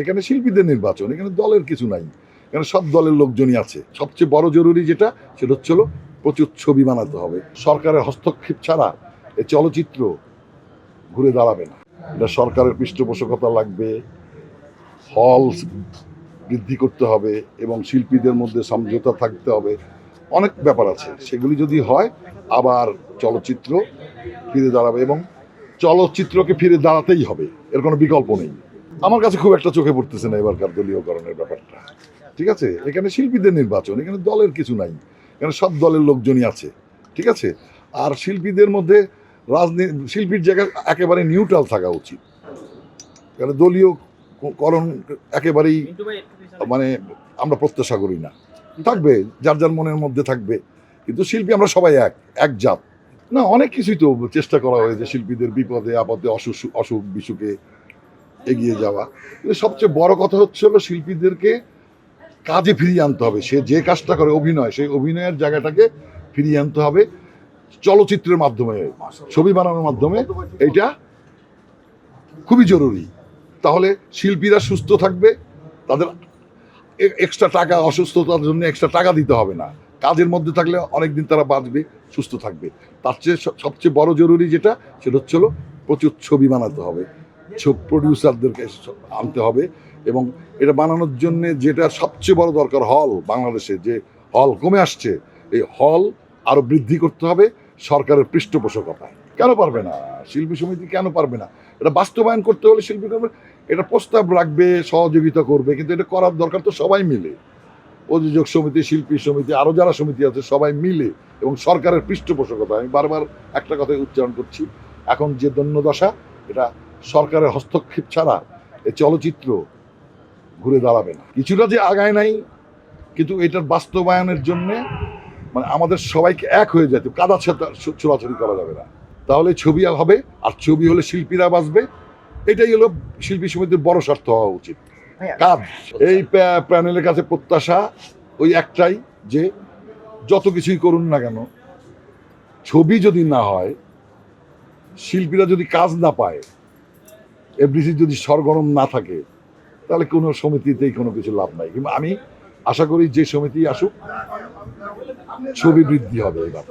এখানে শিল্পীদের নির্বাচন, এখানে দলের কিছু নাই, এখানে সব দলের লোকজনই আছে। সবচেয়ে বড় জরুরি যেটা, সেটা হচ্ছে প্রচুর ছবি বানাতে হবে। সরকারের হস্তক্ষেপ ছাড়া এই চলচ্চিত্র ঘুরে দাঁড়াবে না। এটা সরকারের পৃষ্ঠপোষকতা লাগবে, হল বৃদ্ধি করতে হবে এবং শিল্পীদের মধ্যে সমঝোতা থাকতে হবে। অনেক ব্যাপার আছে, সেগুলি যদি হয় আবার চলচ্চিত্র ফিরে দাঁড়াবে এবং চলচ্চিত্রকে ফিরে দাঁড়াতেই হবে, এর কোনো বিকল্প নেই। আমার কাছে খুব একটা চোখে পড়তেছে না এবারকার দলীয়করণের ব্যাপারটা। ঠিক আছে, এখানে শিল্পীদের নির্বাচন, এখানে দলের কিছু নাই, এখানে সব দলের লোকজনই আছে। ঠিক আছে, আর শিল্পীদের মধ্যে শিল্পীর জায়গায় একেবারে নিউট্রাল থাকা উচিত। এখানে দলীয়করণ একেবারেই মানে আমরা প্রত্যাশা করি না। থাকবে যার যার মনের মধ্যে থাকবে, কিন্তু শিল্পী আমরা সবাই এক জাত না। অনেক কিছুই তো চেষ্টা করা হয়েছে শিল্পীদের বিপদে আপদে অসুখ বিসুখে এগিয়ে যাওয়া। কিন্তু সবচেয়ে বড় কথা হচ্ছে শিল্পীদেরকে কাজে ফিরিয়ে আনতে হবে। সে যে কাজটা করে অভিনয়, সেই অভিনয়ের জায়গাটাকে ফিরিয়ে আনতে হবে চলচ্চিত্রের মাধ্যমে, ছবি বানানোর মাধ্যমে। এটা খুবই জরুরি। তাহলে শিল্পীরা সুস্থ থাকবে, তাদের এক্সট্রা টাকা, অসুস্থতার জন্য এক্সট্রা টাকা দিতে হবে না। কাজের মধ্যে থাকলে অনেকদিন তারা বাঁচবে, সুস্থ থাকবে। তার চেয়ে সবচেয়ে বড় জরুরি যেটা, সেটা হচ্ছে প্রচুর ছবি বানাতে হবে, প্রডিউসারদেরকে আনতে হবে এবং এটা বানানোর জন্য যেটা সবচেয়ে বড় দরকার, হল। বাংলাদেশে যে হল কমে আসছে, এই হল আরো বৃদ্ধি করতে হবে সরকারের পৃষ্ঠপোষকতায়। কেন পারবে না শিল্পী সমিতি, কেন পারবে না? এটা বাস্তবায়ন করতে হলে শিল্পী এটা প্রস্তাব রাখবে, সহযোগিতা করবে, কিন্তু এটা করার দরকার তো সবাই মিলে। প্রযোজক সমিতি, শিল্পী সমিতি, আরো যারা সমিতি আছে সবাই মিলে এবং সরকারের পৃষ্ঠপোষকতা। আমি বারবার একটা কথাই উচ্চারণ করছি, এখন যে দৈন্যদশা, এটা সরকারের হস্তক্ষেপ ছাড়া এই চলচ্চিত্র ঘুরে দাঁড়াবে না। কিছুটা যে আগায় নাই, কিন্তু এটার বাস্তবায়নের জন্য মানে আমাদের সবাইকে এক হয়ে যেতে, কাদা ছোড়াছড়ি করা যাবে না। তাহলে ছবি হবে, আর ছবি হলে শিল্পীরা বাঁচবে। এটাই হলো শিল্পী সমিতির বড় স্বার্থ হওয়া উচিত। কাজ এই প্যানেলের কাছে প্রত্যাশা ওই একটাই, যে যত কিছুই করুন না কেন, ছবি যদি না হয়, শিল্পীরা যদি কাজ না পায়, এফডিসি যদি সরগরম না থাকে, তাহলে কোনো সমিতিতেই কোনো কিছু লাভ নাই। কিন্তু আমি আশা করি যে সমিতি আসুক, ছবি বৃদ্ধি হবে এবার।